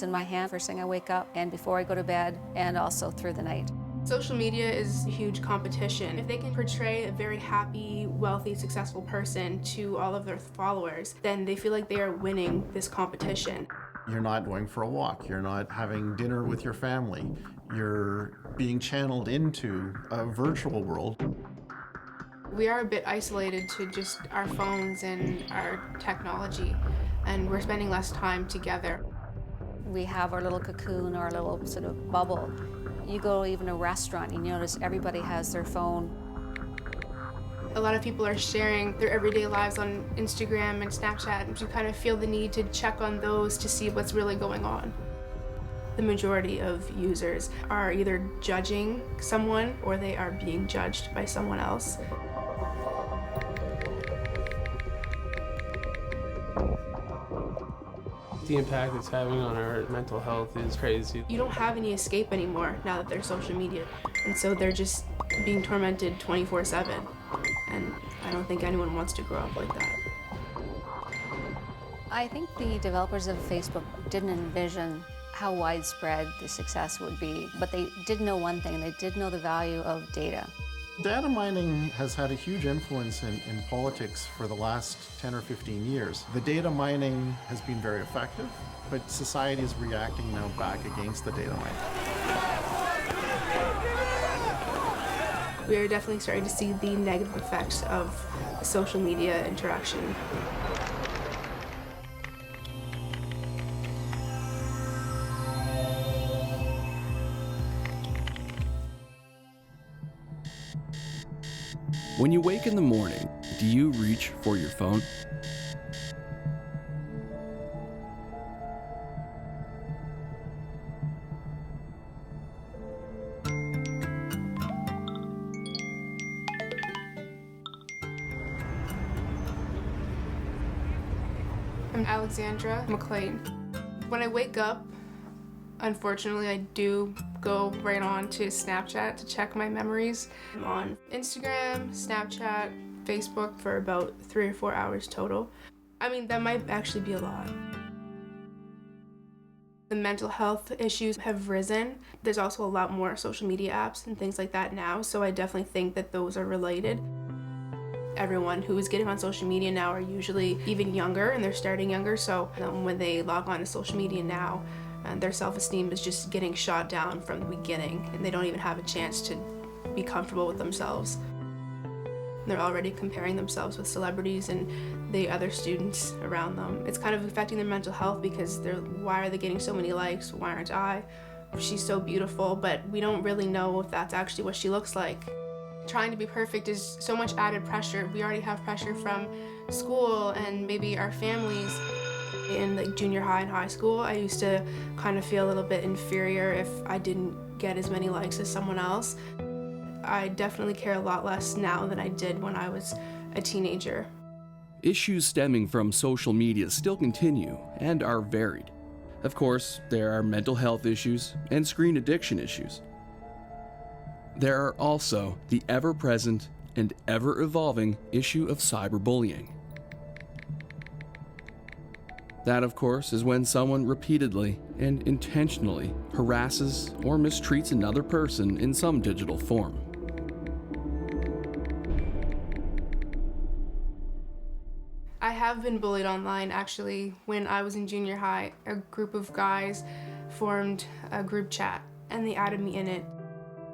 in my hand first thing I wake up and before I go to bed and also through the night. Social media is a huge competition. If they can portray a very happy, wealthy, successful person to all of their followers, then they feel like they are winning this competition. You're not going for a walk. You're not having dinner with your family. You're being channeled into a virtual world. We are a bit isolated to just our phones and our technology, and we're spending less time together. We have our little cocoon, our little sort of bubble. You go even a restaurant, you notice everybody has their phone. A lot of people are sharing their everyday lives on Instagram and Snapchat, and you kind of feel the need to check on those to see what's really going on. The majority of users are either judging someone or they are being judged by someone else. The impact it's having on our mental health is crazy. You don't have any escape anymore now that there's social media, and so they're just being tormented 24/7, and I don't think anyone wants to grow up like that. I think the developers of Facebook didn't envision how widespread the success would be, but they did know one thing, they did know the value of data. Data mining has had a huge influence in politics for the last 10 or 15 years. The data mining has been very effective, but society is reacting now back against the data mining. We are definitely starting to see the negative effects of social media interaction. When you wake in the morning, do you reach for your phone? I'm Alexandra McLean. When I wake up, unfortunately, I do go right on to Snapchat to check my memories. I'm on Instagram, Snapchat, Facebook for about 3 or 4 hours total. I mean, that might actually be a lot. The mental health issues have risen. There's also a lot more social media apps and things like that now, so I definitely think that those are related. Everyone who is getting on social media now are usually even younger, and they're starting younger, so when they log on to social media now, and their self-esteem is just getting shot down from the beginning, and they don't even have a chance to be comfortable with themselves. They're already comparing themselves with celebrities and the other students around them. It's kind of affecting their mental health because why are they getting so many likes? Why aren't I? She's so beautiful, but we don't really know if that's actually what she looks like. Trying to be perfect is so much added pressure. We already have pressure from school and maybe our families. In like junior high and high school, I used to kind of feel a little bit inferior if I didn't get as many likes as someone else. I definitely care a lot less now than I did when I was a teenager. Issues stemming from social media still continue and are varied. Of course, there are mental health issues and screen addiction issues. There are also the ever-present and ever-evolving issue of cyberbullying. That, of course, is when someone repeatedly and intentionally harasses or mistreats another person in some digital form. I have been bullied online, actually. When I was in junior high, a group of guys formed a group chat, and they added me in it.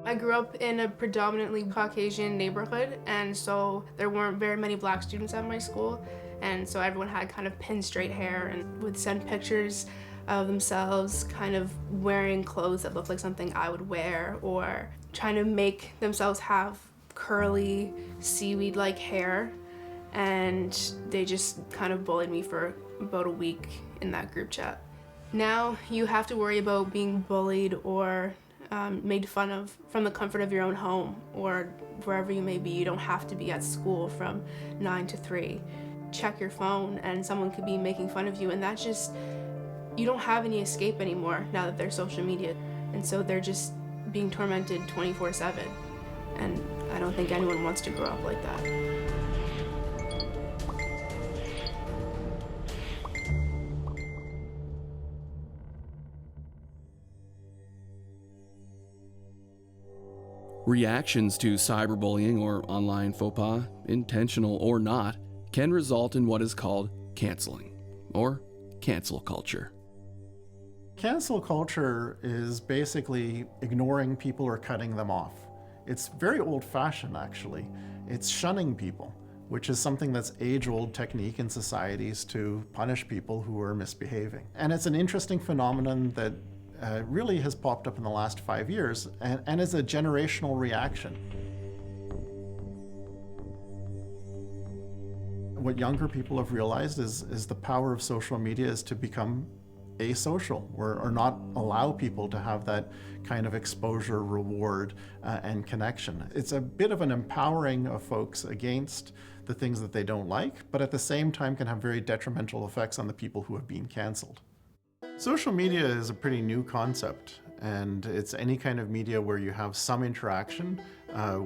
I grew up in a predominantly Caucasian neighborhood, and so there weren't very many black students at my school. And so everyone had kind of pin straight hair and would send pictures of themselves kind of wearing clothes that looked like something I would wear, or trying to make themselves have curly seaweed-like hair. And they just kind of bullied me for about a week in that group chat. Now you have to worry about being bullied or made fun of from the comfort of your own home or wherever you may be. You don't have to be at school from 9 to 3. Check your phone and someone could be making fun of you, and that's just, you don't have any escape anymore now that there's social media, and so they're just being tormented 24/7, and I don't think anyone wants to grow up like that. Reactions to cyberbullying or online faux pas, intentional or not, can result in what is called canceling, or cancel culture. Cancel culture is basically ignoring people or cutting them off. It's very old-fashioned, actually. It's shunning people, which is something that's age-old technique in societies to punish people who are misbehaving. And it's an interesting phenomenon that really has popped up in the last 5 years and is a generational reaction. What younger people have realized is the power of social media is to become asocial or not allow people to have that kind of exposure, reward, and connection. It's a bit of an empowering of folks against the things that they don't like, but at the same time can have very detrimental effects on the people who have been canceled. Social media is a pretty new concept, and it's any kind of media where you have some interaction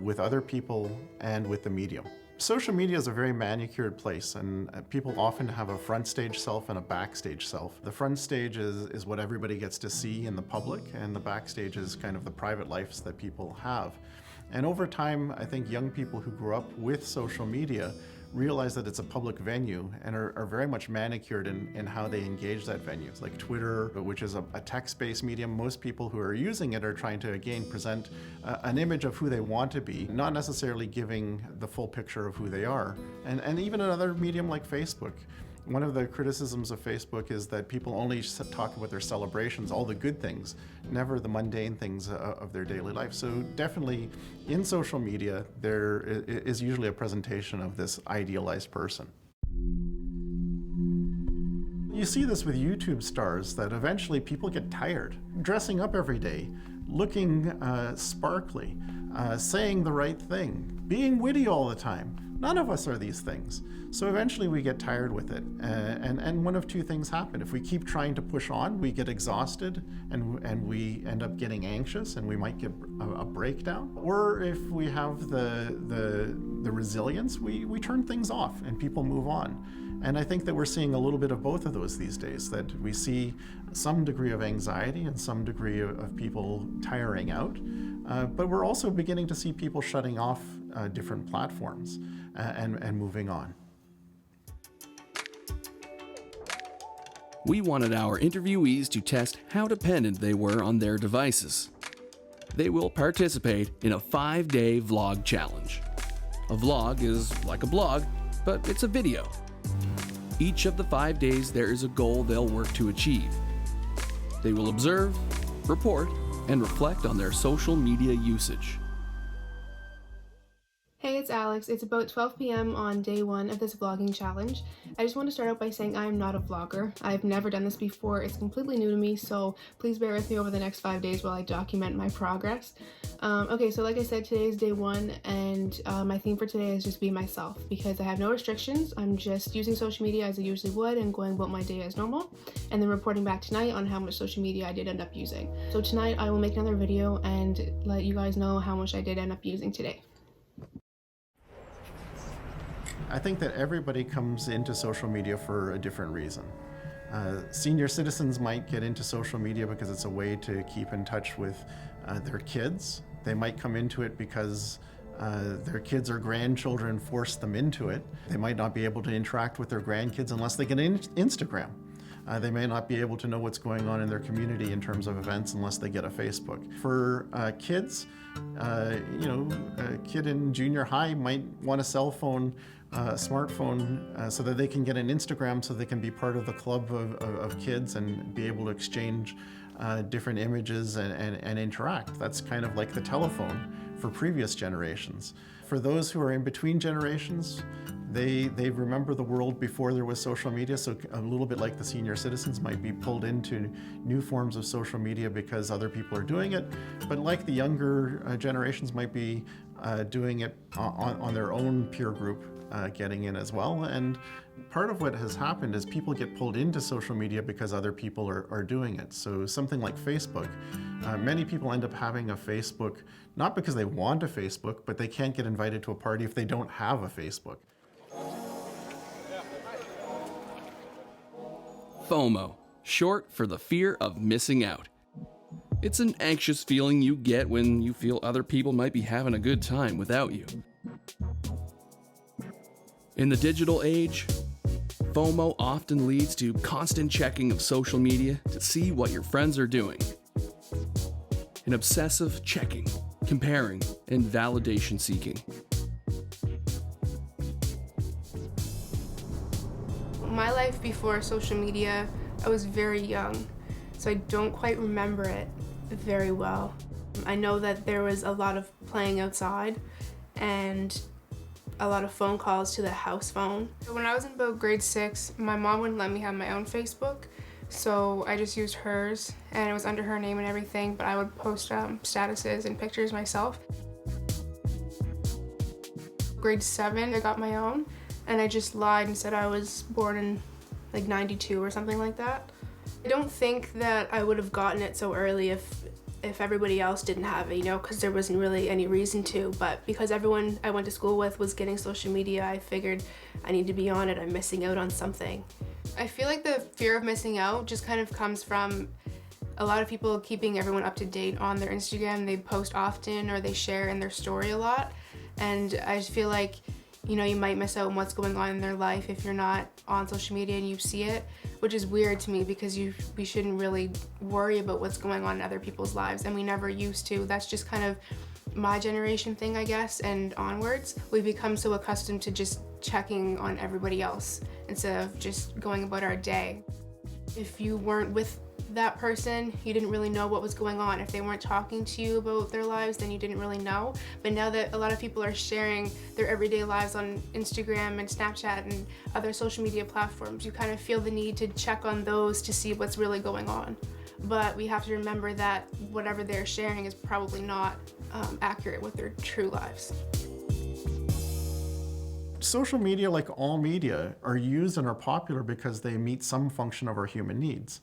with other people and with the medium. Social media is a very manicured place, and people often have a front stage self and a backstage self. The front stage is what everybody gets to see in the public, and the backstage is kind of the private lives that people have. And over time, I think young people who grew up with social media realize that it's a public venue and are very much manicured in how they engage that venue. It's like Twitter, which is a text-based medium. Most people who are using it are trying to, again, present an image of who they want to be, not necessarily giving the full picture of who they are. And even another medium like Facebook. One of the criticisms of Facebook is that people only talk about their celebrations, all the good things, never the mundane things of their daily life. So definitely in social media, there is usually a presentation of this idealized person. You see this with YouTube stars, that eventually people get tired, dressing up every day, looking sparkly, saying the right thing, being witty all the time. None of us are these things. So eventually we get tired with it. And one of two things happen. If we keep trying to push on, we get exhausted and we end up getting anxious and we might get a breakdown. Or if we have the resilience, we turn things off and people move on. And I think that we're seeing a little bit of both of those these days, that we see some degree of anxiety and some degree of people tiring out. But we're also beginning to see people shutting off different platforms and moving on. We wanted our interviewees to test how dependent they were on their devices. They will participate in a 5-day vlog challenge. A vlog is like a blog, but it's a video. Each of the 5 days, there is a goal they'll work to achieve. They will observe, report, and reflect on their social media usage. Hey, it's Alex. It's about 12 p.m. on day 1 of this vlogging challenge. I just want to start out by saying I am not a vlogger. I've never done this before. It's completely new to me, so please bear with me over the next 5 days while I document my progress. Okay, so like I said, today is day 1, and my theme for today is just be myself, because I have no restrictions. I'm just using social media as I usually would and going about my day as normal, and then reporting back tonight on how much social media I did end up using. So tonight I will make another video and let you guys know how much I did end up using today. I think that everybody comes into social media for a different reason. Senior citizens might get into social media because it's a way to keep in touch with their kids. They might come into it because their kids or grandchildren force them into it. They might not be able to interact with their grandkids unless they get Instagram. They may not be able to know what's going on in their community in terms of events unless they get a Facebook. For kids, a kid in junior high might want a cell phone, smartphone, so that they can get an Instagram, so they can be part of the club of kids and be able to exchange different images and interact. That's kind of like the telephone for previous generations. For those who are in between generations, they remember the world before there was social media, so a little bit like the senior citizens might be pulled into new forms of social media because other people are doing it, but like the younger generations might be doing it on their own peer group, getting in as well. And part of what has happened is people get pulled into social media because other people are doing it. So something like Facebook, many people end up having a Facebook, not because they want a Facebook, but they can't get invited to a party if they don't have a Facebook. FOMO, short for the fear of missing out. It's an anxious feeling you get when you feel other people might be having a good time without you. In the digital age, FOMO often leads to constant checking of social media to see what your friends are doing. An obsessive checking, comparing, and validation seeking. My life before social media, I was very young, so I don't quite remember it very well. I know that there was a lot of playing outside and a lot of phone calls to the house phone. When I was in about grade 6, my mom wouldn't let me have my own Facebook, so I just used hers, and it was under her name and everything, but I would post statuses and pictures myself. Grade 7, I got my own, and I just lied and said I was born in like 92 or something like that. I don't think that I would have gotten it so early if everybody else didn't have it, because there wasn't really any reason to, but because everyone I went to school with was getting social media, I figured I need to be on it. I'm missing out on something. I feel like the fear of missing out just kind of comes from a lot of people keeping everyone up to date on their Instagram. They post often or they share in their story a lot, and I just feel like you might miss out on what's going on in their life if you're not on social media and you see it, which is weird to me because we shouldn't really worry about what's going on in other people's lives, and we never used to. That's just kind of my generation thing, I guess, and onwards. We've become so accustomed to just checking on everybody else instead of just going about our day. If you weren't with that person, you didn't really know what was going on. If they weren't talking to you about their lives, then you didn't really know. But now that a lot of people are sharing their everyday lives on Instagram and Snapchat and other social media platforms, you kind of feel the need to check on those to see what's really going on. But we have to remember that whatever they're sharing is probably not accurate with their true lives. Social media, like all media, are used and are popular because they meet some function of our human needs.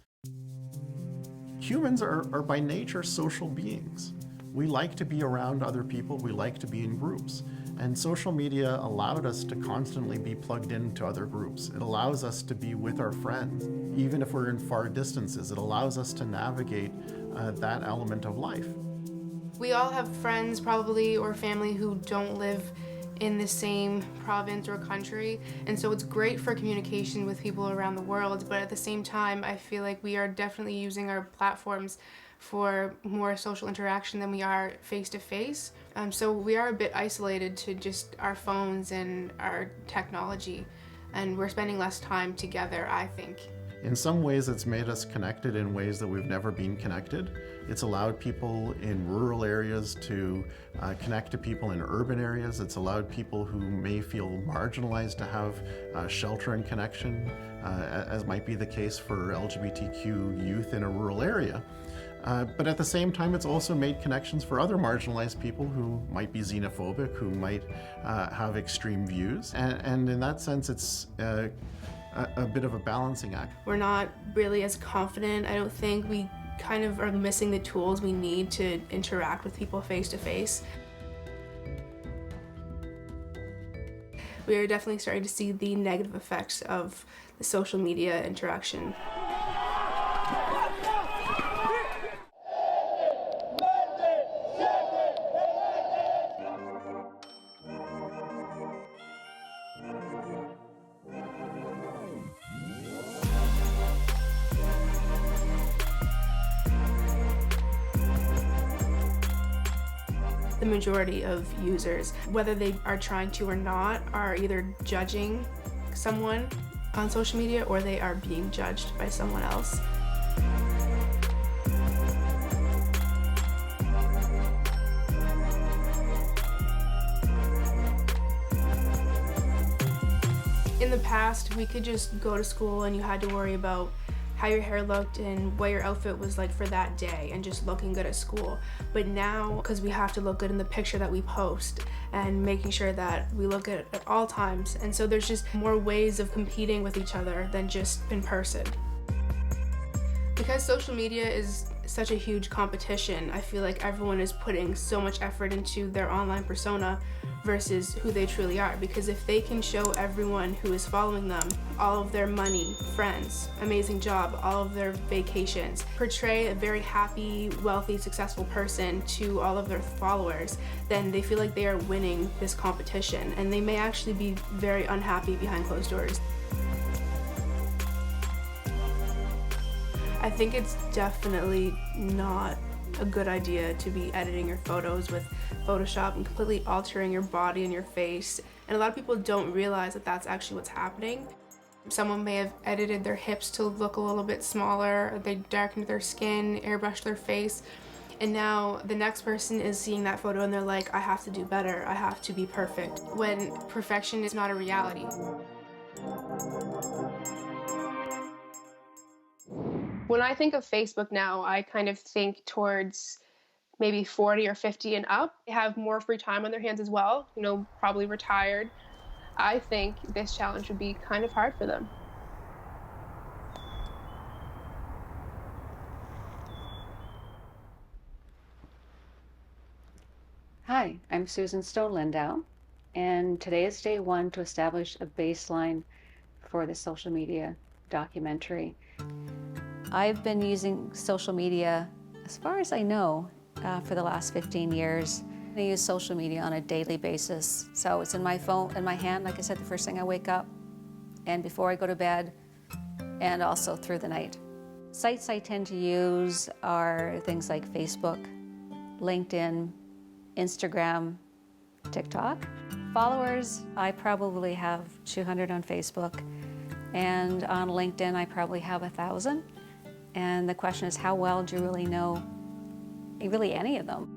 Humans are by nature social beings. We like to be around other people, we like to be in groups. And social media allowed us to constantly be plugged into other groups. It allows us to be with our friends, even if we're in far distances. It allows us to navigate that element of life. We all have friends probably or family who don't live in the same province or country, and so it's great for communication with people around the world, but at the same time I feel like we are definitely using our platforms for more social interaction than we are face-to-face. So we are a bit isolated to just our phones and our technology, and we're spending less time together, I think. In some ways, it's made us connected in ways that we've never been connected. It's allowed people in rural areas to connect to people in urban areas. It's allowed people who may feel marginalized to have shelter and connection, as might be the case for LGBTQ youth in a rural area. But at the same time, it's also made connections for other marginalized people who might be xenophobic, who might have extreme views. And in that sense, it's a bit of a balancing act. We're not really as confident. I don't think we kind of are missing the tools we need to interact with people face to face. We are definitely starting to see the negative effects of the social media interaction. The majority of users, whether they are trying to or not, are either judging someone on social media or they are being judged by someone else. In the past, we could just go to school and you had to worry about how your hair looked and what your outfit was like for that day and just looking good at school. But now, because we have to look good in the picture that we post and making sure that we look good at all times, and so there's just more ways of competing with each other than just in person. Because social media is such a huge competition, I feel like everyone is putting so much effort into their online persona versus who they truly are. Because if they can show everyone who is following them all of their money, friends, amazing job, all of their vacations, portray a very happy, wealthy, successful person to all of their followers, then they feel like they are winning this competition, and they may actually be very unhappy behind closed doors. I think it's definitely not a good idea to be editing your photos with Photoshop and completely altering your body and your face. And a lot of people don't realize that that's actually what's happening. Someone may have edited their hips to look a little bit smaller, or they darkened their skin, airbrushed their face, and now the next person is seeing that photo and they're like, I have to do better, I have to be perfect, when perfection is not a reality. When I think of Facebook now, I kind of think towards maybe 40 or 50 and up. They have more free time on their hands as well, probably retired. I think this challenge would be kind of hard for them. Hi, I'm Susan Stone-Lindau, and today is day one to establish a baseline for the social media documentary. I've been using social media, as far as I know, for the last 15 years. I use social media on a daily basis. So it's in my phone, in my hand, like I said, the first thing I wake up, and before I go to bed, and also through the night. Sites I tend to use are things like Facebook, LinkedIn, Instagram, TikTok. Followers, I probably have 200 on Facebook, and on LinkedIn I probably have 1,000. And the question is, how well do you really know really any of them?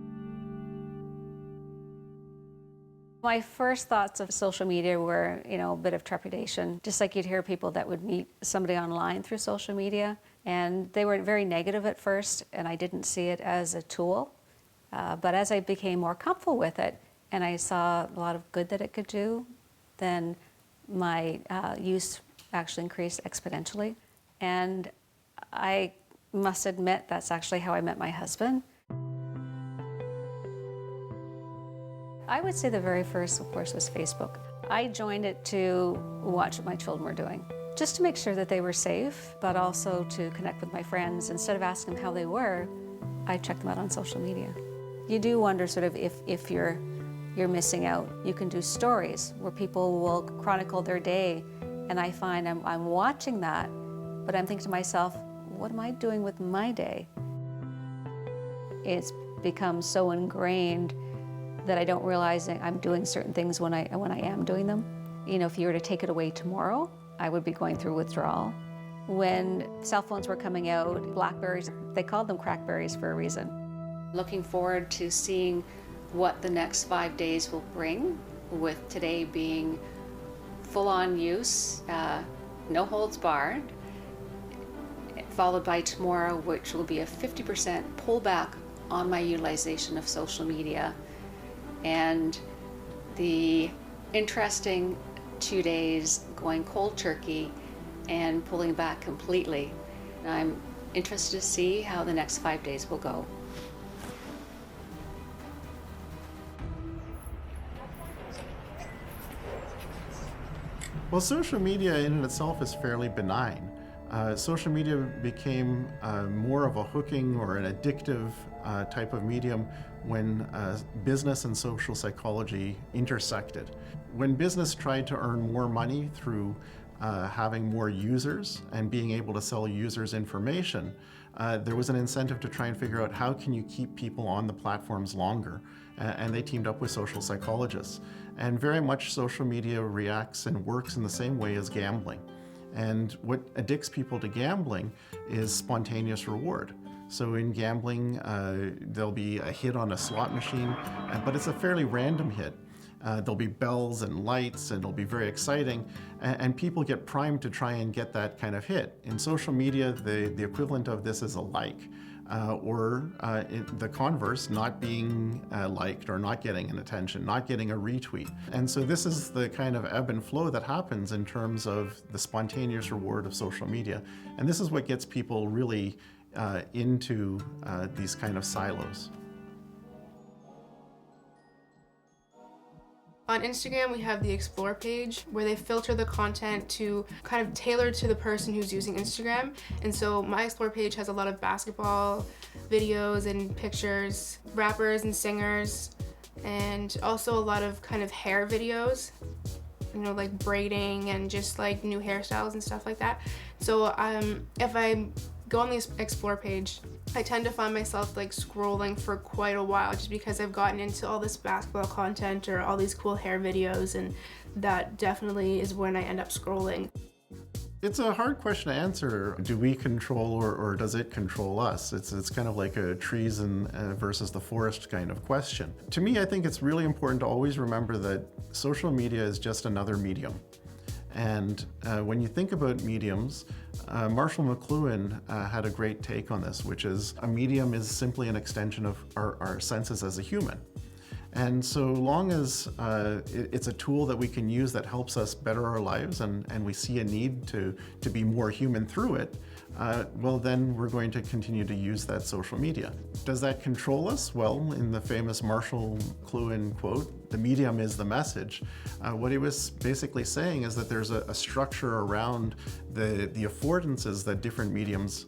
My first thoughts of social media were, a bit of trepidation. Just like you'd hear people that would meet somebody online through social media, and they were very negative at first, and I didn't see it as a tool. But as I became more comfortable with it, and I saw a lot of good that it could do, then my use actually increased exponentially. And I must admit that's actually how I met my husband. I would say the very first, of course, was Facebook. I joined it to watch what my children were doing, just to make sure that they were safe, but also to connect with my friends. Instead of asking them how they were, I checked them out on social media. You do wonder sort of if you're missing out. You can do stories where people will chronicle their day, and I find I'm watching that, but I'm thinking to myself, what am I doing with my day? It's become so ingrained that I don't realize that I'm doing certain things when I am doing them. If you were to take it away tomorrow, I would be going through withdrawal. When cell phones were coming out, Blackberries, they called them crackberries for a reason. Looking forward to seeing what the next 5 days will bring, with today being full-on use, no holds barred, followed by tomorrow, which will be a 50% pullback on my utilization of social media, and the interesting 2 days going cold turkey and pulling back completely. I'm interested to see how the next 5 days will go. Well, social media in and itself is fairly benign. Social media became more of a hooking or an addictive type of medium when business and social psychology intersected. When business tried to earn more money through having more users and being able to sell users information, there was an incentive to try and figure out how can you keep people on the platforms longer. And they teamed up with social psychologists. And very much social media reacts and works in the same way as gambling. And what addicts people to gambling is spontaneous reward. So in gambling, there'll be a hit on a slot machine, but it's a fairly random hit. There'll be bells and lights, and it'll be very exciting, and people get primed to try and get that kind of hit. In social media, the equivalent of this is a like, or the converse, not being liked or not getting an attention, not getting a retweet. And so this is the kind of ebb and flow that happens in terms of the spontaneous reward of social media. And this is what gets people really into these kind of silos. On Instagram, we have the Explore page where they filter the content to kind of tailor to the person who's using Instagram. And so my Explore page has a lot of basketball videos and pictures, rappers and singers, and also a lot of kind of hair videos, you know, like braiding and just like new hairstyles and stuff like that. So if I go on the Explore page, I tend to find myself like scrolling for quite a while just because I've gotten into all this basketball content or all these cool hair videos, and that definitely is when I end up scrolling. It's a hard question to answer. Do we control or does it control us? It's kind of like a trees versus the forest kind of question. To me, I think it's really important to always remember that social media is just another medium. And when you think about mediums, Marshall McLuhan had a great take on this, which is a medium is simply an extension of our senses as a human. And so long as it's a tool that we can use that helps us better our lives and we see a need to be more human through it, well, then we're going to continue to use that social media. Does that control us? Well, in the famous Marshall McLuhan quote, "The medium is the message," what he was basically saying is that there's a structure around the affordances that different mediums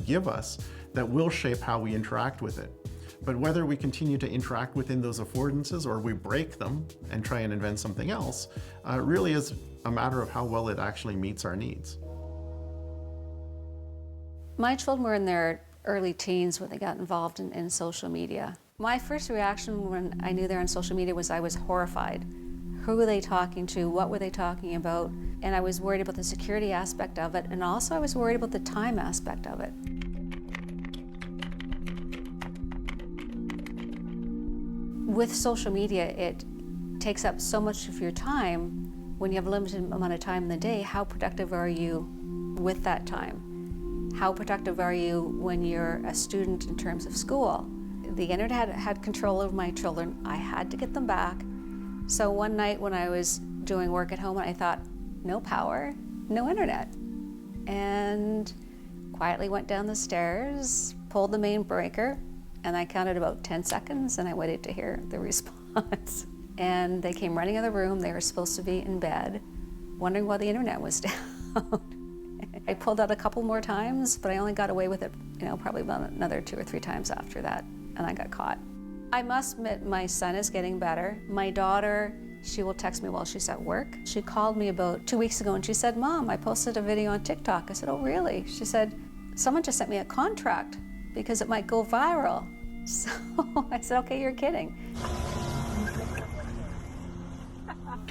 give us that will shape how we interact with it. But whether we continue to interact within those affordances or we break them and try and invent something else, really is a matter of how well it actually meets our needs. My children were in their early teens when they got involved in social media. My first reaction when I knew they were on social media was I was horrified. Who were they talking to? What were they talking about? And I was worried about the security aspect of it, and also I was worried about the time aspect of it. With social media, it takes up so much of your time. When you have a limited amount of time in the day, how productive are you with that time? How productive are you when you're a student in terms of school? The internet had control over my children. I had to get them back. So one night when I was doing work at home, I thought, no power, no internet. And quietly went down the stairs, pulled the main breaker, and I counted about 10 seconds and I waited to hear the response. And they came running out of the room. They were supposed to be in bed, wondering why the internet was down. I pulled out a couple more times, but I only got away with it, probably about another 2 or 3 times after that, and I got caught. I must admit, my son is getting better. My daughter, she will text me while she's at work. She called me about 2 weeks ago and she said, "Mom, I posted a video on TikTok." I said, "Oh, really?" She said, "Someone just sent me a contract because it might go viral." So I said, "Okay, you're kidding."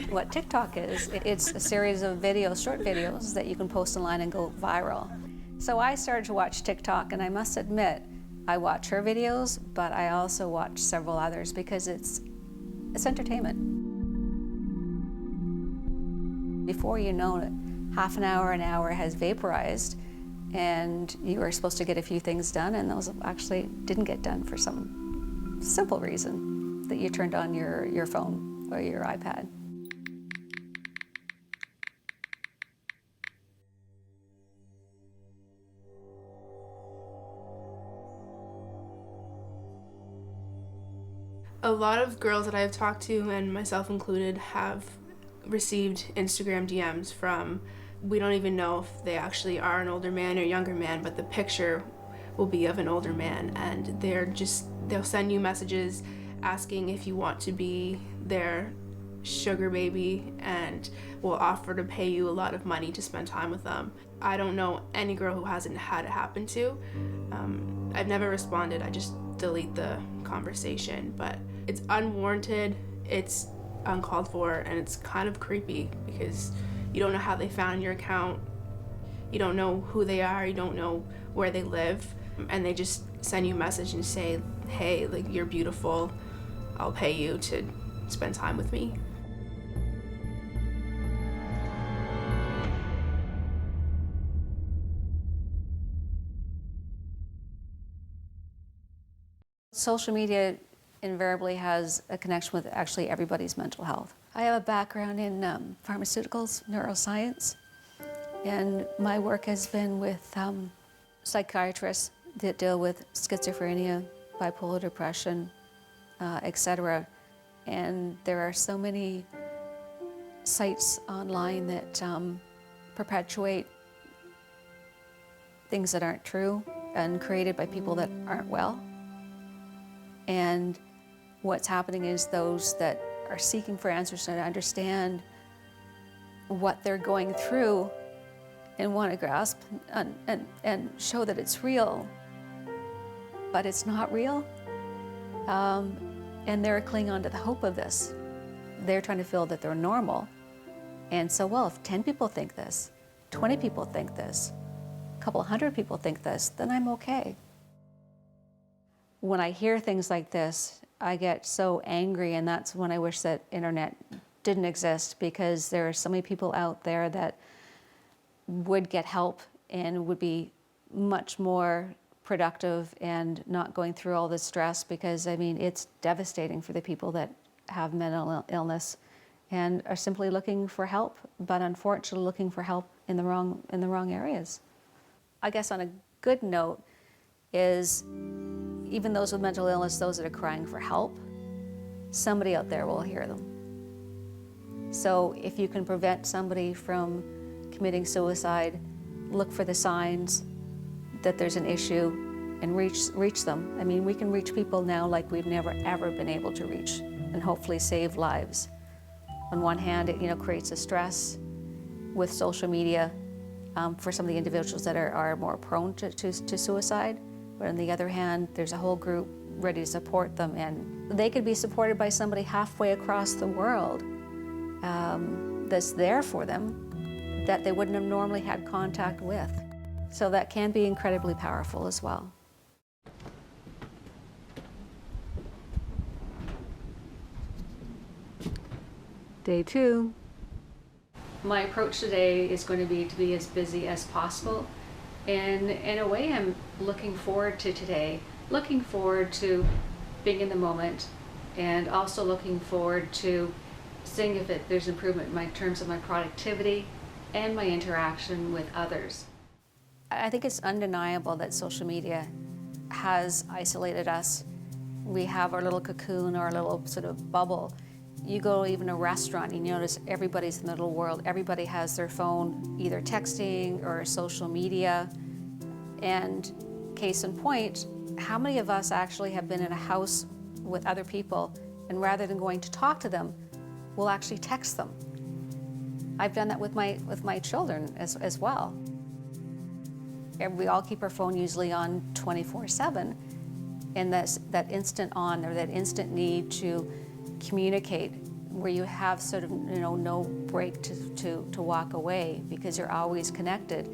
What TikTok is, it's a series of videos, short videos that you can post online and go viral. So I started to watch TikTok, and I must admit, I watch her videos, but I also watch several others because it's entertainment. Before you know it, half an hour has vaporized, and you were supposed to get a few things done, and those actually didn't get done for some simple reason that you turned on your phone or your iPad. A lot of girls that I've talked to, and myself included, have received Instagram DMs from, we don't even know if they actually are an older man or younger man, but the picture will be of an older man, and they'll send you messages asking if you want to be their sugar baby and will offer to pay you a lot of money to spend time with them. I don't know any girl who hasn't had it happen to. I've never responded, I just delete the conversation, but it's unwarranted, it's uncalled for, and it's kind of creepy because you don't know how they found your account, you don't know who they are, you don't know where they live, and they just send you a message and say, "Hey, like, you're beautiful, I'll pay you to spend time with me." Social media invariably has a connection with actually everybody's mental health. I have a background in pharmaceuticals, neuroscience, and my work has been with psychiatrists that deal with schizophrenia, bipolar depression, etc. And there are so many sites online that perpetuate things that aren't true and created by people that aren't well. And what's happening is those that are seeking for answers and understand what they're going through and want to grasp and show that it's real, but it's not real. And they're clinging on to the hope of this. They're trying to feel that they're normal. And so, well, if 10 people think this, 20 people think this, a couple hundred people think this, then I'm okay. When I hear things like this, I get so angry, and that's when I wish that internet didn't exist, because there are so many people out there that would get help and would be much more productive and not going through all this stress, because I mean, it's devastating for the people that have mental illness and are simply looking for help, but unfortunately looking for help in the wrong areas. I guess on a good note is, even those with mental illness, those that are crying for help, somebody out there will hear them. So if you can prevent somebody from committing suicide, look for the signs that there's an issue and reach them. I mean, we can reach people now like we've never ever been able to reach, and hopefully save lives. On one hand, it creates a stress with social media for some of the individuals that are more prone to suicide. But on the other hand, there's a whole group ready to support them, and they could be supported by somebody halfway across the world that's there for them, that they wouldn't have normally had contact with. So that can be incredibly powerful as well. Day 2. My approach today is going to be as busy as possible. And in a way, I'm looking forward to today, looking forward to being in the moment, and also looking forward to seeing if there's improvement in terms of my productivity and my interaction with others. I think it's undeniable that social media has isolated us. We have our little cocoon, our little sort of bubble. You go even a restaurant, and you notice everybody's in the little world. Everybody has their phone, either texting or social media. And case in point, how many of us actually have been in a house with other people, and rather than going to talk to them, we'll actually text them? I've done that with my children as well. And we all keep our phone usually on 24/7, and that instant on, or that instant need to communicate, where you have sort of no break to walk away, because you're always connected,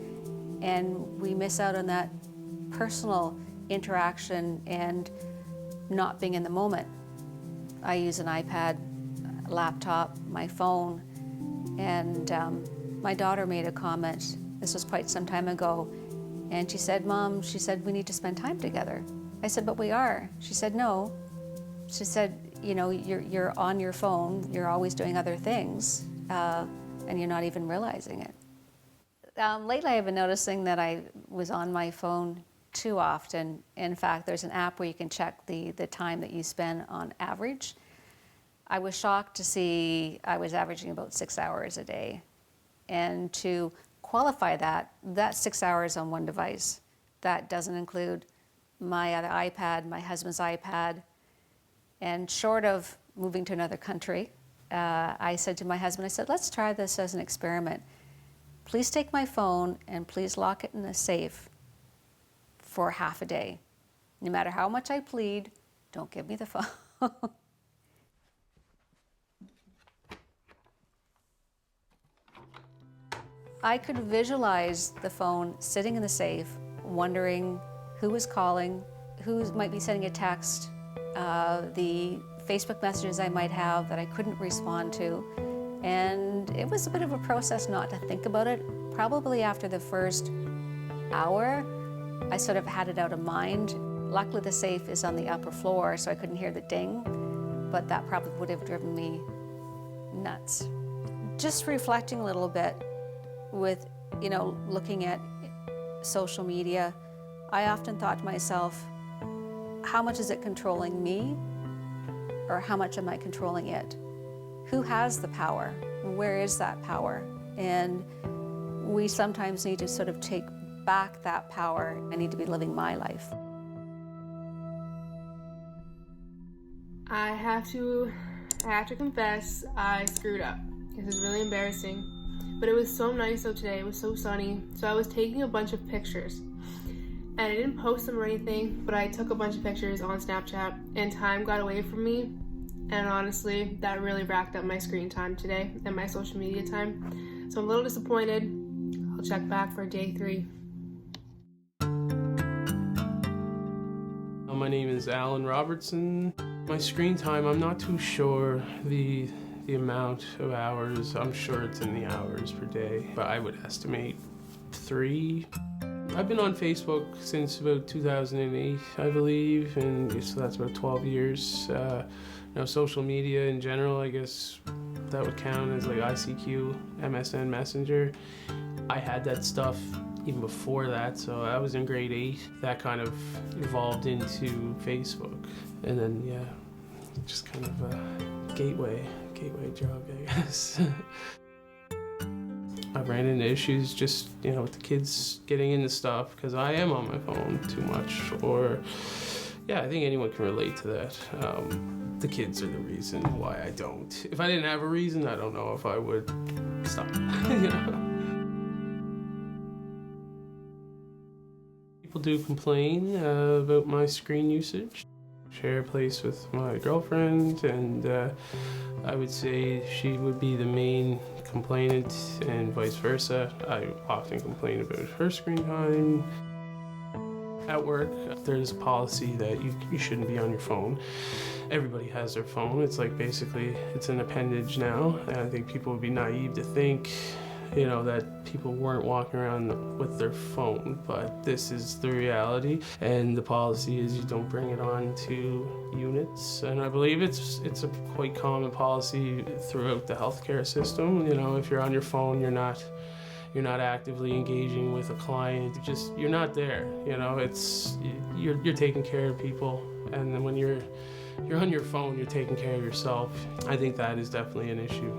and we miss out on that personal interaction and not being in the moment. I use an iPad, laptop, my phone, and my daughter made a comment. This was quite some time ago, and she said, "Mom," she said, "we need to spend time together." I said, "But we are." She said, "No." She said, you're on your phone, you're always doing other things, and you're not even realizing it. Lately I've been noticing that I was on my phone too often. In fact, there's an app where you can check the time that you spend on average. I was shocked to see I was averaging about 6 hours a day. And to qualify that's 6 hours on one device. That doesn't include my other iPad, my husband's iPad. And short of moving to another country, I said to my husband, I said, let's try this as an experiment. Please take my phone and please lock it in a safe for half a day. No matter how much I plead, don't give me the phone. I could visualize the phone sitting in the safe, wondering who was calling, who might be sending a text, the Facebook messages I might have that I couldn't respond to. And it was a bit of a process not to think about it. Probably after the first hour, I sort of had it out of mind. Luckily, the safe is on the upper floor, so I couldn't hear the ding, but that probably would have driven me nuts. Just reflecting a little bit with, looking at social media, I often thought to myself, how much is it controlling me? or how much am I controlling it? Who has the power? Where is that power? And we sometimes need to sort of take back that power. I need to be living my life. I have to confess, I screwed up. This is really embarrassing. But it was so nice out today. It was so sunny. So I was taking a bunch of pictures. And I didn't post them or anything, but I took a bunch of pictures on Snapchat, and time got away from me. And honestly, that really racked up my screen time today and my social media time. So I'm a little disappointed. I'll check back for day 3. My name is Alan Robertson. My screen time, I'm not too sure the amount of hours. I'm sure it's in the hours per day, but I would estimate 3. I've been on Facebook since about 2008, I believe, and so that's about 12 years. Social media in general, I guess that would count as like ICQ, MSN Messenger. I had that stuff even before that, so I was in grade 8. That kind of evolved into Facebook, and then just kind of a gateway drug, I guess. I ran into issues just, with the kids getting into stuff because I am on my phone too much, or I think anyone can relate to that. The kids are the reason why I don't. If I didn't have a reason, I don't know if I would stop. People do complain about my screen usage. Share a place with my girlfriend, and I would say she would be the main complainant, and vice versa. I often complain about her screen time. At work, there's a policy that you shouldn't be on your phone. Everybody has their phone. It's like basically it's an appendage now, and I think people would be naive to think that people weren't walking around with their phone, but this is the reality, and the policy is you don't bring it on to units, and I believe it's a quite common policy throughout the healthcare system. If you're on your phone, you're not actively engaging with a client, you're not there. You're taking care of people, and then when you're on your phone, you're taking care of yourself. I think that is definitely an issue.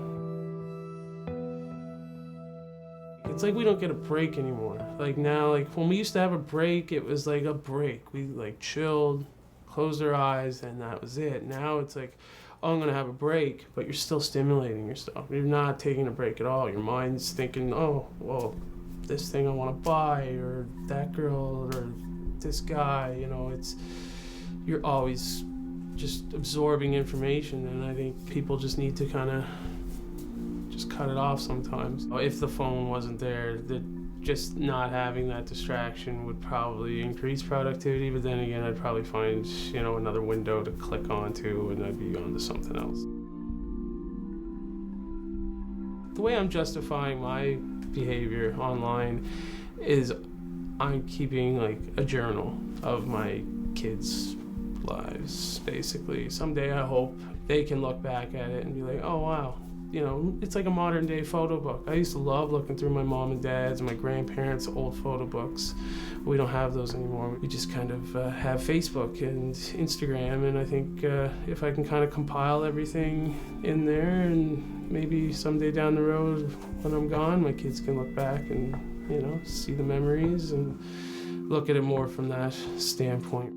It's like we don't get a break anymore. Like now, when we used to have a break, it was like a break. We chilled, closed our eyes, and that was it. Now it's like, oh, I'm gonna have a break, but you're still stimulating yourself. You're not taking a break at all. Your mind's thinking, oh, well, this thing I wanna buy, or that girl, or this guy, you're always just absorbing information, and I think people just need to kind of just cut it off sometimes. If the phone wasn't there, just not having that distraction would probably increase productivity, but then again, I'd probably find, another window to click onto, and I'd be onto something else. The way I'm justifying my behavior online is I'm keeping a journal of my kids' lives, basically. Someday I hope they can look back at it and be like, oh wow, it's like a modern day photo book. I used to love looking through my mom and dad's and my grandparents' old photo books. We don't have those anymore. We just kind of have Facebook and Instagram, and I think if I can kind of compile everything in there, and maybe someday down the road when I'm gone, my kids can look back and, see the memories and look at it more from that standpoint.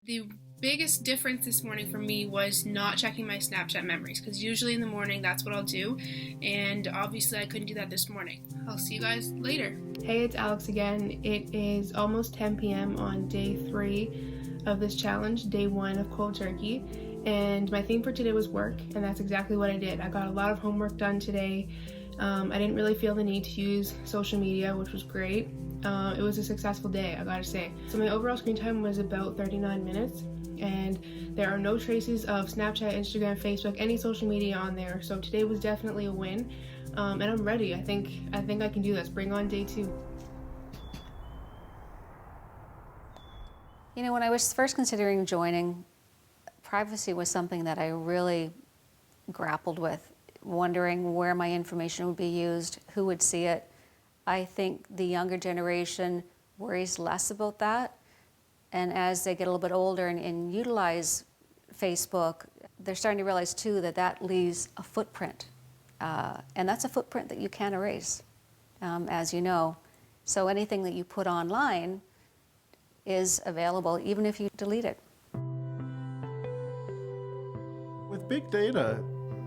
The biggest difference this morning for me was not checking my Snapchat memories, because usually in the morning that's what I'll do, and obviously I couldn't do that this morning. I'll see you guys later. Hey, it's Alex again. It is almost 10 p.m. on day 3 of this challenge, day 1 of cold turkey, and my theme for today was work, and that's exactly what I did. I got a lot of homework done today. I didn't really feel the need to use social media, which was great. It was a successful day, I gotta say. So my overall screen time was about 39 minutes, and there are no traces of Snapchat, Instagram, Facebook, any social media on there. So today was definitely a win, and I'm ready. I think I can do this. Bring on day 2. When I was first considering joining, privacy was something that I really grappled with, wondering where my information would be used, who would see it. I think the younger generation worries less about that. And as they get a little bit older and utilize Facebook, they're starting to realize too that that leaves a footprint. And that's a footprint that you can't erase, as you know. So anything that you put online is available even if you delete it. With big data,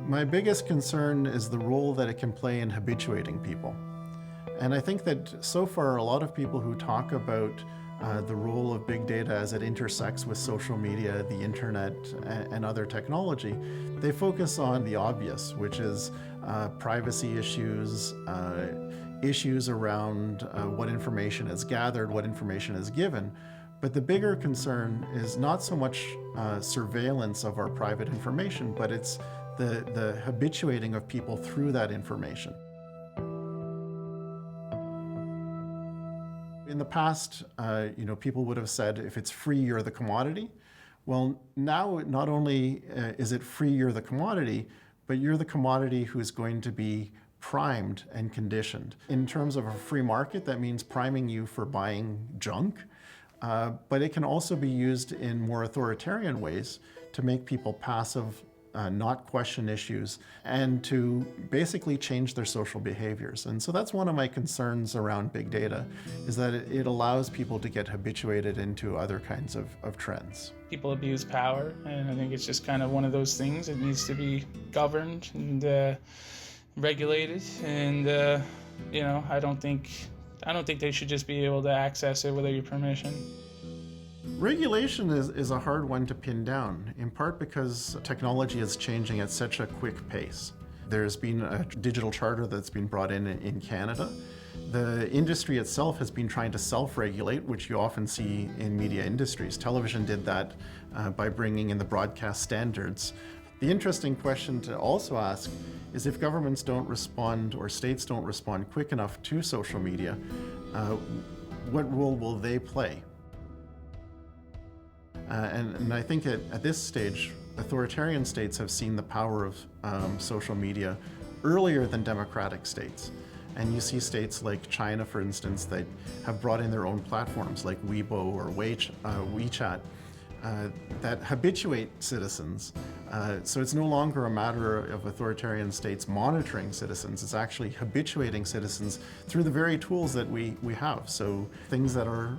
my biggest concern is the role that it can play in habituating people. And I think that so far a lot of people who talk about the role of big data as it intersects with social media, the internet, and other technology, they focus on the obvious, which is privacy issues, issues around what information is gathered, what information is given. But the bigger concern is not so much surveillance of our private information, but it's the habituating of people through that information. In the past, people would have said, if it's free, you're the commodity. Well, now not only is it free, you're the commodity, but you're the commodity who's going to be primed and conditioned. In terms of a free market, that means priming you for buying junk, but it can also be used in more authoritarian ways to make people passive, not question issues, and to basically change their social behaviors. And so that's one of my concerns around big data, is that it allows people to get habituated into other kinds of trends. People abuse power, and I think it's just kind of one of those things. It needs to be governed and regulated, and I don't think they should just be able to access it without your permission. Regulation is a hard one to pin down, in part because technology is changing at such a quick pace. There's been a digital charter that's been brought in Canada. The industry itself has been trying to self-regulate, which you often see in media industries. Television did that by bringing in the broadcast standards. The interesting question to also ask is, if governments don't respond or states don't respond quick enough to social media, what role will they play? And I think at this stage, authoritarian states have seen the power of social media earlier than democratic states. And you see states like China, for instance, that have brought in their own platforms like Weibo or WeChat that habituate citizens. So it's no longer a matter of authoritarian states monitoring citizens, it's actually habituating citizens through the very tools that we have. So things that are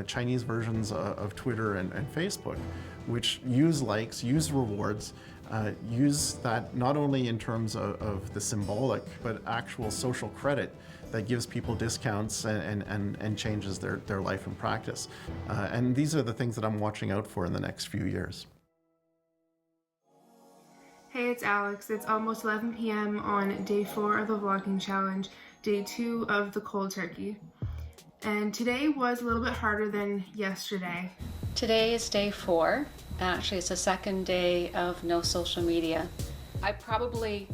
Chinese versions of Twitter and Facebook, which use likes, use rewards, use that not only in terms of the symbolic, but actual social credit that gives people discounts and changes their life and practice. And these are the things that I'm watching out for in the next few years. Hey, it's Alex. It's almost 11 p.m. on day 4 of the vlogging challenge, day 2 of the cold turkey. And today was a little bit harder than yesterday. Today is day 4. Actually, it's the second day of no social media. I probably,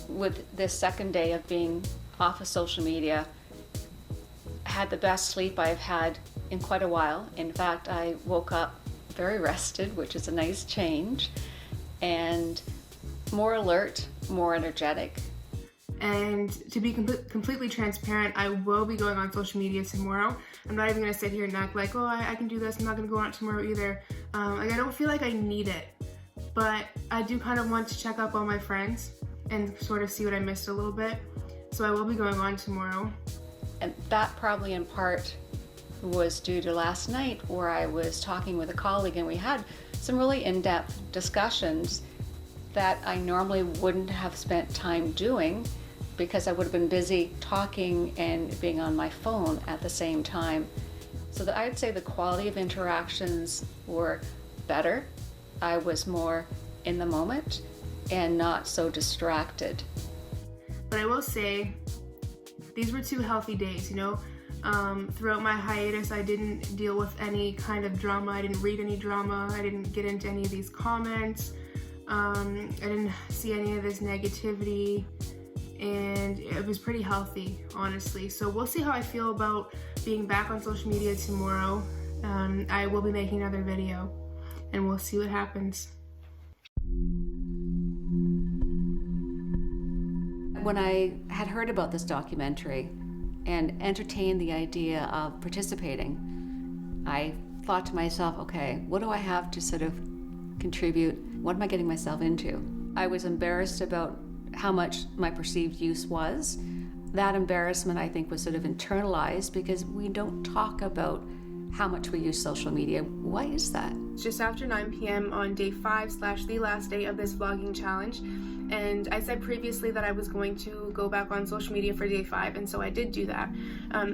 with this second day of being off of social media, had the best sleep I've had in quite a while. In fact, I woke up very rested, which is a nice change, and more alert, more energetic. And to be completely transparent, I will be going on social media tomorrow. I'm not even going to sit here and act like, oh, I can do this. I'm not going to go on it tomorrow either. I don't feel like I need it. But I do kind of want to check up on my friends and sort of see what I missed a little bit. So I will be going on tomorrow. And that probably in part was due to last night, where I was talking with a colleague and we had some really in-depth discussions that I normally wouldn't have spent time doing, because I would have been busy talking and being on my phone at the same time. So I'd say the quality of interactions were better. I was more in the moment and not so distracted. But I will say, these were 2 healthy days, Throughout my hiatus, I didn't deal with any kind of drama. I didn't read any drama. I didn't get into any of these comments. I didn't see any of this negativity. And it was pretty healthy, honestly. So we'll see how I feel about being back on social media tomorrow. I will be making another video, and we'll see what happens. When I had heard about this documentary, and entertained the idea of participating, I thought to myself, okay, what do I have to sort of contribute? What am I getting myself into? I was embarrassed about how much my perceived use was. That embarrassment, I think, was sort of internalized because we don't talk about how much we use social media. Why is that? It's just after 9 p.m. on day 5 / the last day of this vlogging challenge. And I said previously that I was going to go back on social media for day 5, and so I did do that.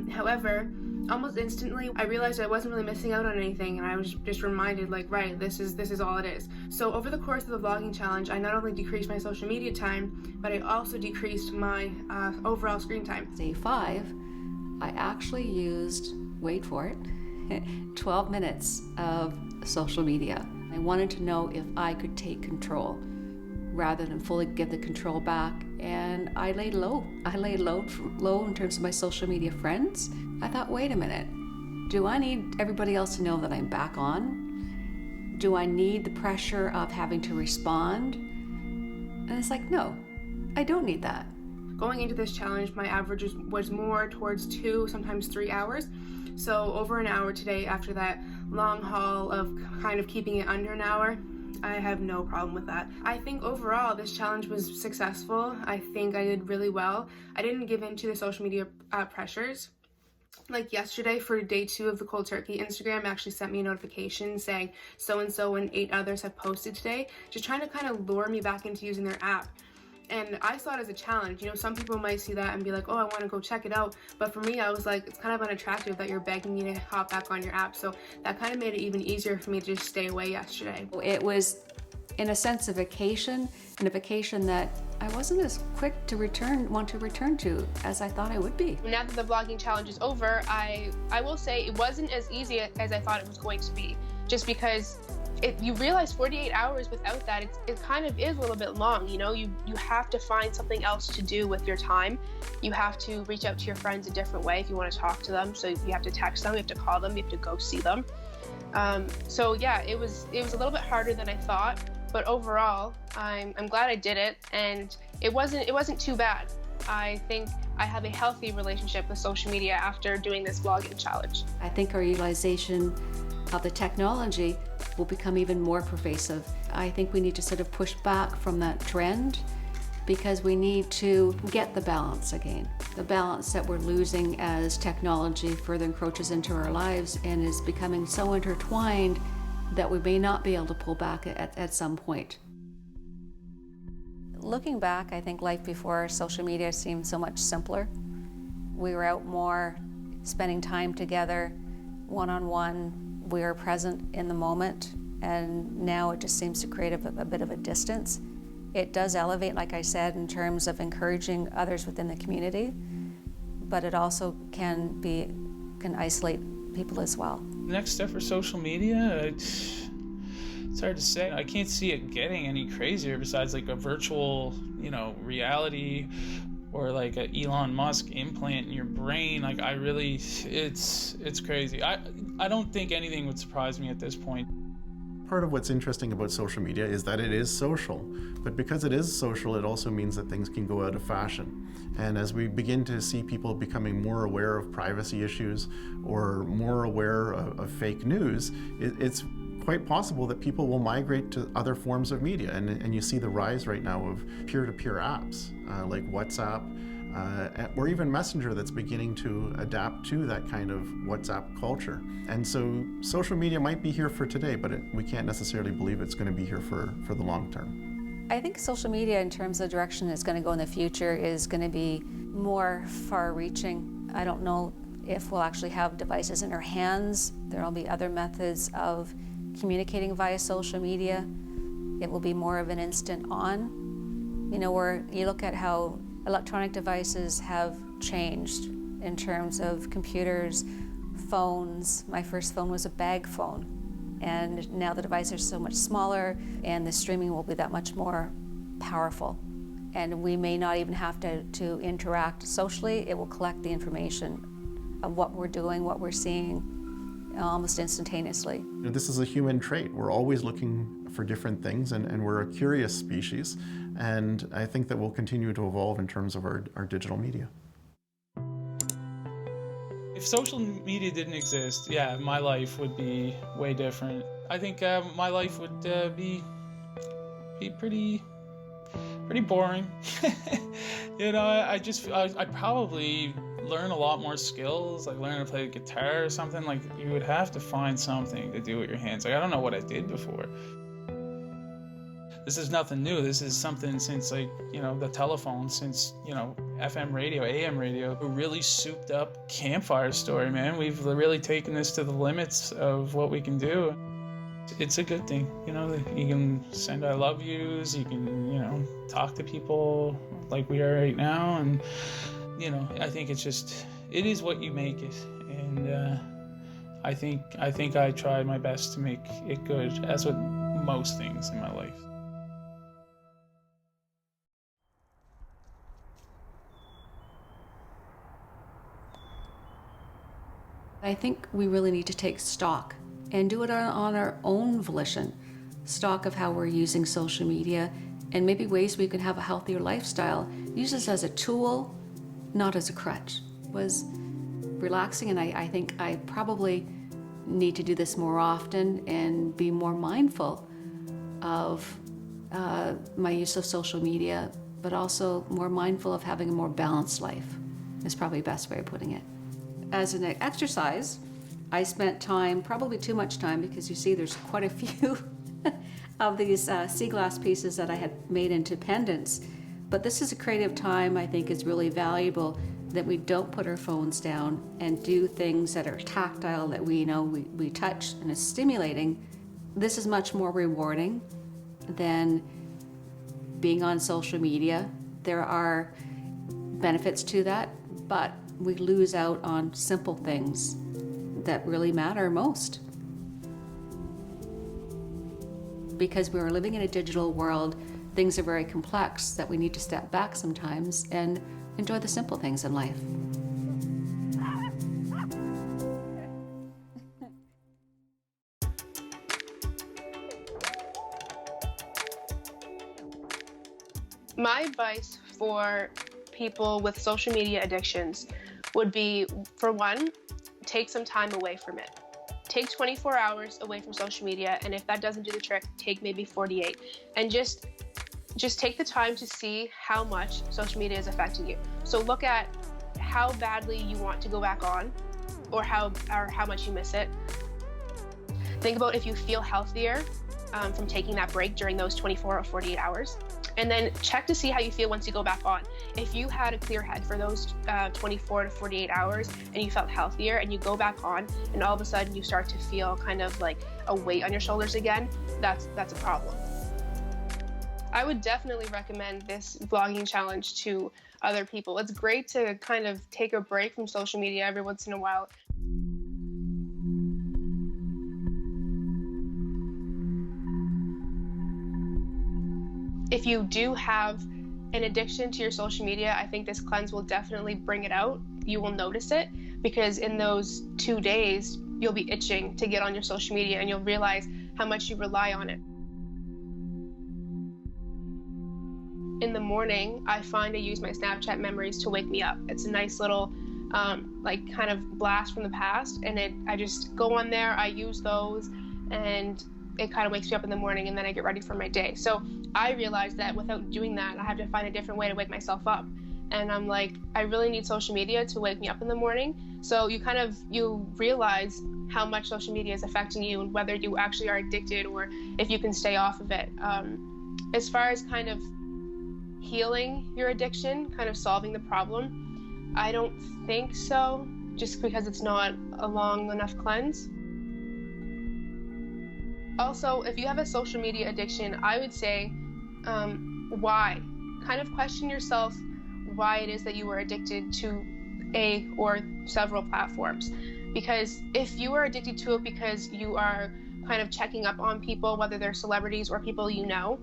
However, almost instantly, I realized I wasn't really missing out on anything, and I was just reminded, like, right, this is all it is. So over the course of the vlogging challenge, I not only decreased my social media time, but I also decreased my overall screen time. Day 5, I actually used, wait for it, 12 minutes of social media. I wanted to know if I could take control rather than fully give the control back, and I laid low. I laid low in terms of my social media friends. I thought, wait a minute, do I need everybody else to know that I'm back on? Do I need the pressure of having to respond? And it's like, no, I don't need that. Going into this challenge, my average was more towards 2, sometimes 3 hours. So over an hour today, after that long haul of kind of keeping it under an hour, I have no problem with that. I think overall this challenge was successful. I think I did really well. I didn't give in to the social media pressures. Like yesterday for day 2 of the cold turkey, Instagram actually sent me a notification saying so-and-so and 8 others have posted today, just trying to kind of lure me back into using their app. And I saw it as a challenge. You know, some people might see that and be like, oh, I want to go check it out. But for me, I was like, it's kind of unattractive that you're begging me to hop back on your app. So that kind of made it even easier for me to just stay away yesterday. It was, in a sense, a vacation, and a vacation that I wasn't as quick to want to return to as I thought I would be. Now that the vlogging challenge is over, I will say it wasn't as easy as I thought it was going to be, just because you realize 48 hours without that, it kind of is a little bit long. You know, you have to find something else to do with your time. You have to reach out to your friends a different way if you want to talk to them. So you have to text them, you have to call them, you have to go see them. So yeah, it was a little bit harder than I thought, but overall, I'm glad I did it, and it wasn't too bad. I think I have a healthy relationship with social media after doing this vlogging challenge. I think our utilization of the technology will become even more pervasive. I think we need to sort of push back from that trend because we need to get the balance again. The balance that we're losing as technology further encroaches into our lives and is becoming so intertwined that we may not be able to pull back at some point. Looking back, I think life before social media seemed so much simpler. We were out more, spending time together, one-on-one. We are present in the moment, and now it just seems to create a bit of a distance. It does elevate, like I said, in terms of encouraging others within the community, but it also can isolate people as well. Next step for social media, it's hard to say. I can't see it getting any crazier besides like a virtual, reality, or like an Elon Musk implant in your brain. Like it's crazy. I don't think anything would surprise me at this point. Part of what's interesting about social media is that it is social, but because it is social, it also means that things can go out of fashion. And as we begin to see people becoming more aware of privacy issues or more aware of fake news, it's quite possible that people will migrate to other forms of media. And you see the rise right now of peer-to-peer apps like WhatsApp, or even Messenger that's beginning to adapt to that kind of WhatsApp culture. And so social media might be here for today, but we can't necessarily believe it's going to be here for the long term. I think social media, in terms of the direction it's going to go in the future, is going to be more far-reaching. I don't know if we'll actually have devices in our hands. There will be other methods of communicating via social media. It will be more of an instant on. Where you look at how electronic devices have changed in terms of computers, phones. My first phone was a bag phone, and now the devices are so much smaller and the streaming will be that much more powerful. And we may not even have to interact socially. It will collect the information of what we're doing, what we're seeing, almost instantaneously. This is a human trait. We're always looking for different things, and we're a curious species. And I think that we'll continue to evolve in terms of our digital media. If social media didn't exist, yeah, my life would be way different. I think my life would be pretty boring. You know, I'd probably learn a lot more skills, like learn to play the guitar or something. Like, you would have to find something to do with your hands. Like, I don't know what I did before. This is nothing new. This is something since, like, you know, the telephone, since, you know, FM radio, AM radio. A really souped up campfire story, man. We've really taken this to the limits of what we can do. It's a good thing, you know. You can send I love yous, you can, you know, talk to people like we are right now, and, you know, I think it's just, it is what you make it, and I think I tried my best to make it good, as with most things in my life. I think we really need to take stock and do it on our own volition. Stock of how we're using social media and maybe ways we can have a healthier lifestyle. Use this as a tool, not as a crutch. It was relaxing, and I think I probably need to do this more often and be more mindful of my use of social media, but also more mindful of having a more balanced life is probably the best way of putting it. As an exercise, I spent time, probably too much time, because you see there's quite a few of these sea glass pieces that I had made into pendants. But this is a creative time I think is really valuable, that we don't put our phones down and do things that are tactile, that we know we touch and is stimulating. This is much more rewarding than being on social media. There are benefits to that, but we lose out on simple things that really matter most. Because we're living in a digital world, things are very complex, that we need to step back sometimes and enjoy the simple things in life. My advice for people with social media addictions would be, for one, take some time away from it. Take 24 hours away from social media, and if that doesn't do the trick, take maybe 48. And just take the time to see how much social media is affecting you. So look at how badly you want to go back on, or how much you miss it. Think about if you feel healthier from taking that break during those 24 or 48 hours. And then check to see how you feel once you go back on. If you had a clear head for those 24 to 48 hours and you felt healthier, and you go back on and all of a sudden you start to feel kind of like a weight on your shoulders again, that's a problem. I would definitely recommend this vlogging challenge to other people. It's great to kind of take a break from social media every once in a while. If you do have an addiction to your social media, I think this cleanse will definitely bring it out. You will notice it, because in those 2 days, you'll be itching to get on your social media, and you'll realize how much you rely on it. In the morning, I find I use my Snapchat memories to wake me up. It's a nice little like kind of blast from the past, and I just go on there, I use those, and it kind of wakes me up in the morning, and then I get ready for my day. So I realized that without doing that, I have to find a different way to wake myself up. And I'm like, I really need social media to wake me up in the morning. So you realize how much social media is affecting you, and whether you actually are addicted or if you can stay off of it. As far as kind of healing your addiction, kind of solving the problem, I don't think so, just because it's not a long enough cleanse. Also, if you have a social media addiction, I would say, why? Kind of question yourself why it is that you are addicted to a or several platforms. Because if you are addicted to it because you are kind of checking up on people, whether they're celebrities or people you know,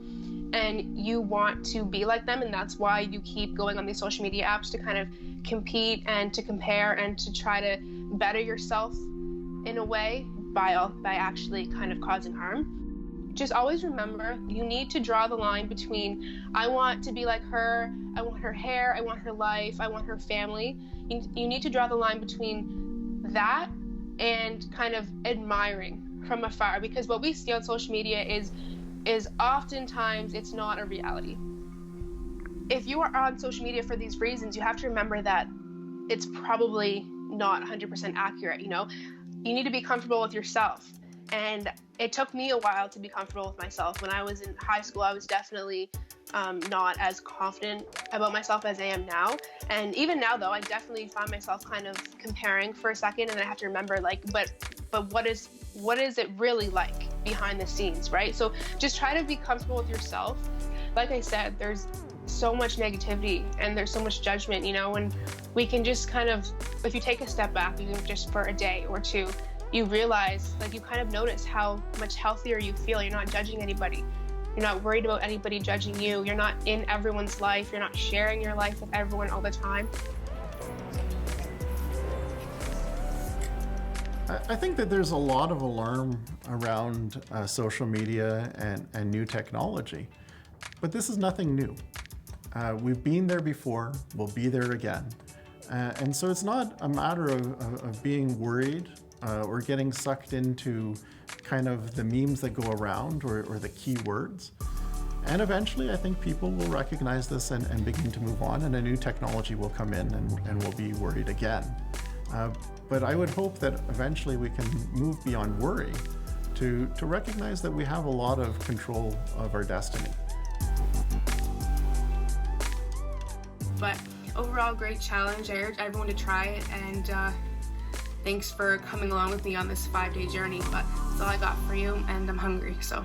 and you want to be like them, and that's why you keep going on these social media apps to kind of compete and to compare and to try to better yourself in a way, by actually kind of causing harm. Just always remember, you need to draw the line between, I want to be like her, I want her hair, I want her life, I want her family. You need to draw the line between that and kind of admiring from afar, because what we see on social media is oftentimes it's not a reality. If you are on social media for these reasons, you have to remember that it's probably not 100% accurate, you know? You need to be comfortable with yourself. And it took me a while to be comfortable with myself. When I was in high school, I was definitely not as confident about myself as I am now. And even now, though, I definitely find myself kind of comparing for a second, and then I have to remember, like, but what is it really like behind the scenes, right? So just try to be comfortable with yourself. Like I said, there's so much negativity and there's so much judgment, you know, and we can just kind of, if you take a step back, even just for a day or two, you realize, like, you kind of notice how much healthier you feel. You're not judging anybody. You're not worried about anybody judging you. You're not in everyone's life. You're not sharing your life with everyone all the time. I think that there's a lot of alarm around social media and new technology, but this is nothing new. We've been there before, we'll be there again. And so it's not a matter of being worried or getting sucked into kind of the memes that go around or the keywords. And eventually I think people will recognize this and begin to move on, and a new technology will come in and we'll be worried again. But I would hope that eventually we can move beyond worry to recognize that we have a lot of control of our destiny. But overall, great challenge. I urge everyone to try it, and thanks for coming along with me on this 5-day journey. But that's all I got for you, and I'm hungry, so.